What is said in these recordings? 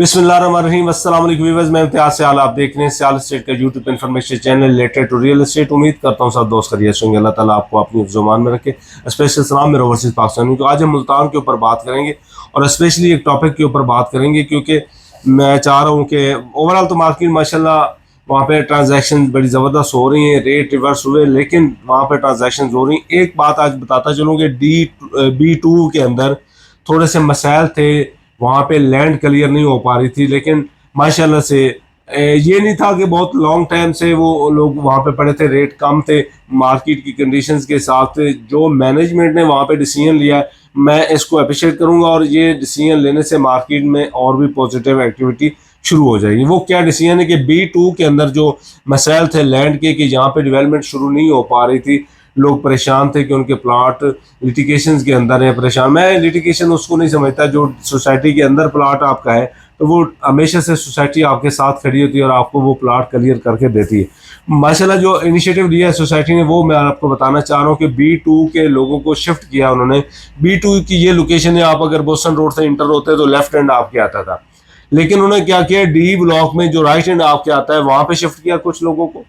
बिस्मिल्लाहिर्रहमानिर्रहीम। अस्सलाम वालेकुम व्यूअर्स, मैं इम्तियाज से आप देख रहे हैं सियाल स्टेट का YouTube information channel related to real estate. उम्मीद करता हूँ सब दोस्त खैरियत से होंगे। अल्लाह ताला आपको अपनी ज़ुबान में रखे। स्पेशल सलाम मेरे ओवरसीज़ पाकिस्तानी को। आज हम मुल्तान के ऊपर बात करेंगे और स्पेशली एक टॉपिक के ऊपर बात करेंगे, क्योंकि मैं चाह रहा हूँ कि ओवरऑल तो मार्केट माशाल्लाह वहाँ पे ट्रांजैक्शन बड़ी ज़बरदस्त हो रही हैं, रेट रिवर्स हुए, लेकिन वहाँ पे ट्रांजैक्शन हो रही हैं। एक बात आज बताता चलूँ कि B2 के अंदर थोड़े से मसाइल थे, वहाँ पे लैंड क्लियर नहीं हो पा रही थी, लेकिन माशाल्लाह से ये नहीं था कि बहुत लॉन्ग टाइम से वो लोग वहाँ पे पड़े थे, रेट कम थे, मार्केट की कंडीशंस के हिसाब से जो मैनेजमेंट ने वहाँ पे डिसीजन लिया है, मैं इसको अप्रिशिएट करूँगा। और ये डिसीजन लेने से मार्केट में और भी पॉजिटिव एक्टिविटी शुरू हो जाएगी। वो क्या डिसीजन है कि B2 के अंदर जो मसाइल थे लैंड के, कि जहाँ पे डेवलपमेंट शुरू नहीं हो पा रही थी, लोग परेशान थे कि उनके प्लाट लिटिगेशन के अंदर है। परेशान, मैं लिटिगेशन उसको नहीं समझता, जो सोसाइटी के अंदर प्लाट आपका है तो वो हमेशा से सोसाइटी आपके साथ खड़ी होती है और आपको वो प्लाट क्लियर करके देती है। माशाल्लाह जो इनिशिएटिव लिया है सोसाइटी ने, वो मैं आपको बताना चाह रहा हूँ कि B2 के लोगों को शिफ्ट किया उन्होंने। B2 की ये लोकेशन है, आप अगर बोस्टन रोड से इंटर होते तो लेफ्ट हैंड आपके आता था, लेकिन उन्होंने क्या किया, D ब्लॉक में जो राइट हैंड आपके आता है वहाँ पे शिफ्ट किया कुछ लोगों को,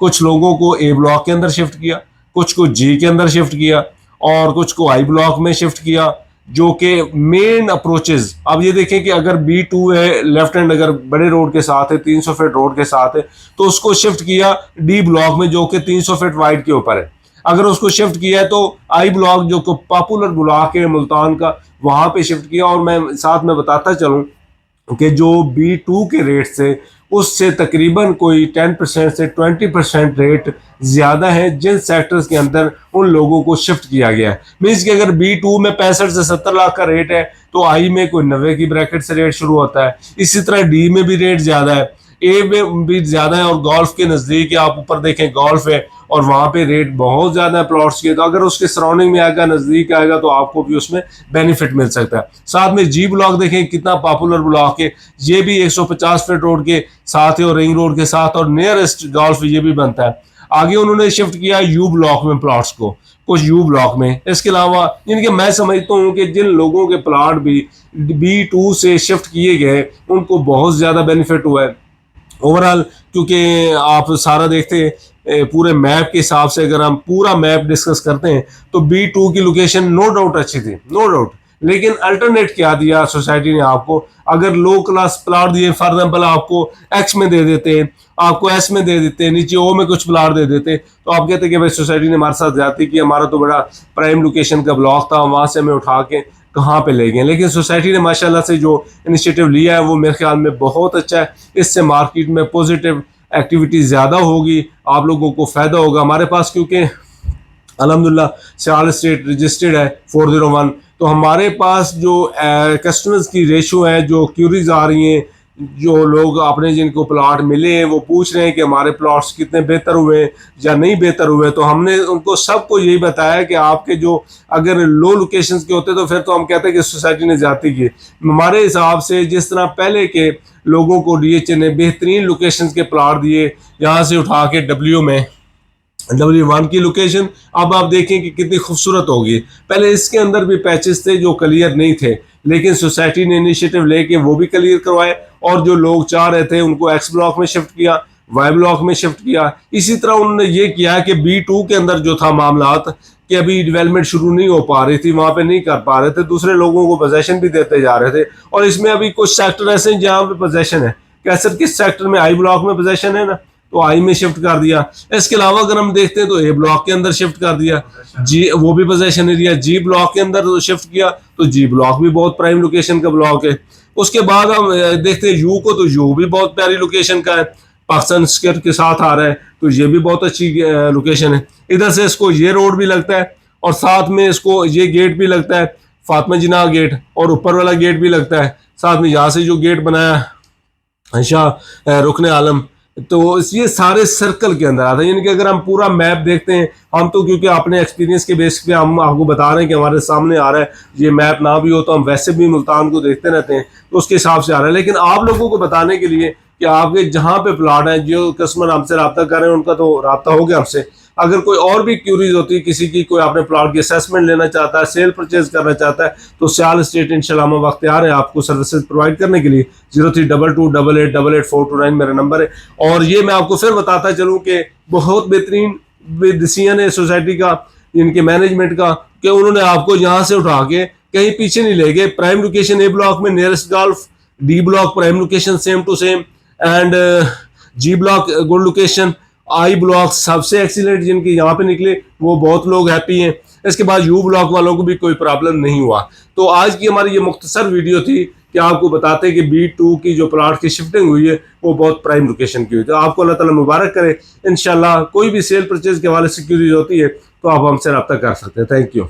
कुछ लोगों को A ब्लॉक के अंदर शिफ्ट किया, कुछ को G के अंदर शिफ्ट किया और कुछ को I ब्लॉक में शिफ्ट किया, जो कि मेन अप्रोचेस। अब ये देखें कि अगर B2 है, लेफ्ट हैंड अगर बड़े रोड के साथ है, 300 फीट रोड के साथ है, तो उसको शिफ्ट किया D ब्लॉक में, जो कि 300 फीट वाइड के ऊपर है। अगर उसको शिफ्ट किया है तो I ब्लॉक जो को पॉपुलर ब्लॉक है मुल्तान का, वहां पे शिफ्ट किया। और मैं साथ में बताता चलूं कि जो B2 के रेट से उससे तकरीबन कोई 10% से 20% रेट ज़्यादा है जिन सेक्टर्स के अंदर उन लोगों को शिफ्ट किया गया है। मीन्स कि अगर B2 में 65 से 70 लाख का रेट है तो I में कोई 90 की ब्रैकेट से रेट शुरू होता है। इसी तरह D में भी रेट ज़्यादा है, A में भी ज़्यादा है, और गोल्फ के नज़दीक आप ऊपर देखें गोल्फ है और वहाँ पे रेट बहुत ज़्यादा है प्लॉट्स के। तो अगर उसके सराउंडिंग में आएगा, नज़दीक आएगा, तो आपको भी उसमें बेनिफिट मिल सकता है। साथ में G ब्लॉक देखें कितना पॉपुलर ब्लॉक है, ये भी 150 फीट रोड के साथ है और रिंग रोड के साथ, और नियरेस्ट गोल्फ ये भी बनता है। आगे उन्होंने शिफ्ट किया U ब्लॉक में प्लॉट्स को, कुछ U ब्लॉक में। इसके अलावा यानी कि मैं समझता हूँ कि जिन लोगों के प्लाट भी B2 से शिफ्ट किए गए उनको बहुत ज़्यादा बेनिफिट हुआ है ओवरऑल। क्योंकि आप सारा देखते हैं पूरे मैप के हिसाब से, अगर हम पूरा मैप डिस्कस करते हैं तो B2 की लोकेशन नो डाउट अच्छी थी, नो डाउट, लेकिन अल्टरनेट क्या दिया सोसाइटी ने आपको। अगर लो क्लास प्लाट दिए, फॉर एग्जाम्पल आपको X में दे देते, आपको S में दे देते, नीचे O में कुछ प्लाट दे देते, तो आप कहते कि भाई सोसाइटी ने हमारे साथ ज्यादती की, हमारा तो बड़ा प्राइम लोकेशन का ब्लॉक था, वहां से हमें उठा के कहाँ पे ले गए। लेकिन सोसाइटी ने माशाल्लाह से जो इनिशिएटिव लिया है वो मेरे ख्याल में बहुत अच्छा है। इससे मार्केट में पॉजिटिव एक्टिविटी ज़्यादा होगी, आप लोगों को फ़ायदा होगा। हमारे पास क्योंकि अल्हम्दुलिल्लाह सियाल स्टेट रजिस्टर्ड है 401, तो हमारे पास जो कस्टमर्स की रेशो है, जो क्यूरीज आ रही हैं, जो लोग अपने जिनको प्लाट मिले हैं वो पूछ रहे हैं कि हमारे प्लॉट्स कितने बेहतर हुए या नहीं बेहतर हुए, तो हमने उनको सबको यही बताया कि आपके जो अगर लो लोकेशंस के होते तो फिर तो हम कहते हैं कि सोसाइटी ने ज्यादती की। हमारे हिसाब से जिस तरह पहले के लोगों को DHA ने बेहतरीन लोकेशंस के प्लाट दिए, यहाँ से उठा के W1 की लोकेशन, अब आप देखें कि कितनी खूबसूरत होगी। पहले इसके अंदर भी पैचेस थे जो क्लियर नहीं थे, लेकिन सोसाइटी ने इनिशिएटिव लेके वो भी क्लियर करवाए, और जो लोग चाह रहे थे उनको X ब्लॉक में शिफ्ट किया, Y ब्लॉक में शिफ्ट किया। इसी तरह उन्होंने ये किया कि B2 के अंदर जो था मामलात कि अभी डेवलपमेंट शुरू नहीं हो पा रही थी, वहाँ पे नहीं कर पा रहे थे, दूसरे लोगों को पोजेशन भी देते जा रहे थे। और इसमें अभी कुछ सेक्टर ऐसे हैं जहाँ पे पोजेशन है, कैसे किस सेक्टर में I ब्लॉक में पोजेशन है ना, तो I में शिफ्ट कर दिया। इसके अलावा अगर हम देखते हैं तो A ब्लॉक के अंदर शिफ्ट कर दिया, G वो भी पोजेशन एरिया, G ब्लॉक के अंदर शिफ्ट किया, तो G ब्लॉक भी बहुत प्राइम लोकेशन का ब्लॉक है। उसके बाद हम देखते हैं U को, तो U भी बहुत प्यारी लोकेशन का है, पाकिस्तान स्केट के साथ आ रहा है, तो ये भी बहुत अच्छी लोकेशन है। इधर से इसको ये रोड भी लगता है और साथ में इसको ये गेट भी लगता है, फातिमा जिनाह गेट, और ऊपर वाला गेट भी लगता है। साथ में यहाँ से जो गेट बनाया शाह रुकने आलम, तो ये सारे सर्कल के अंदर आता है। यानी कि अगर हम पूरा मैप देखते हैं, हम तो क्योंकि अपने एक्सपीरियंस के बेस पे हम आपको बता रहे हैं कि हमारे सामने आ रहा है, ये मैप ना भी हो तो हम वैसे भी मुल्तान को देखते रहते हैं, तो उसके हिसाब से आ रहा है। लेकिन आप लोगों को बताने के लिए कि आपके जहाँ पे प्लाट है, जो कस्टमर हमसे रब्ता कर रहे हैं उनका तो रब्ता हो गया हमसे, अगर कोई और भी क्यूरीज होती है किसी की, कोई अपने प्लॉट की असेसमेंट लेना चाहता है, सेल परचेज करना चाहता है, तो सियाल स्टेट इंशाल्लाह हम वक्त तैयार है आपको सर्विसेज प्रोवाइड करने के लिए। 032288888429 मेरा नंबर है। और ये मैं आपको फिर बताता चलूँ कि बहुत बेहतरीन डिसीजन है सोसाइटी का, इनके मैनेजमेंट का, कि उन्होंने आपको यहाँ से उठा के कहीं पीछे नहीं ले गए। प्राइम लोकेशन ए ब्लॉक में nearest golf, D block prime location same to same, and G block good location, I block सबसे एक्सीलेंट जिनके यहाँ पे निकले वो बहुत लोग हैप्पी हैं। इसके बाद यू ब्लॉक वालों को भी कोई प्रॉब्लम नहीं हुआ। तो आज की हमारी ये मुख्तसर वीडियो थी कि आपको बताते कि B2 की जो प्लॉट की शिफ्टिंग हुई है वो बहुत प्राइम लोकेशन की हुई। तो आपको अल्लाह ताला मुबारक करे। इंशाल्लाह कोई भी सेल परचेज के हवाले से क्यूरीज होती है तो आप हमसे रब्ता कर सकते हैं। Thank you.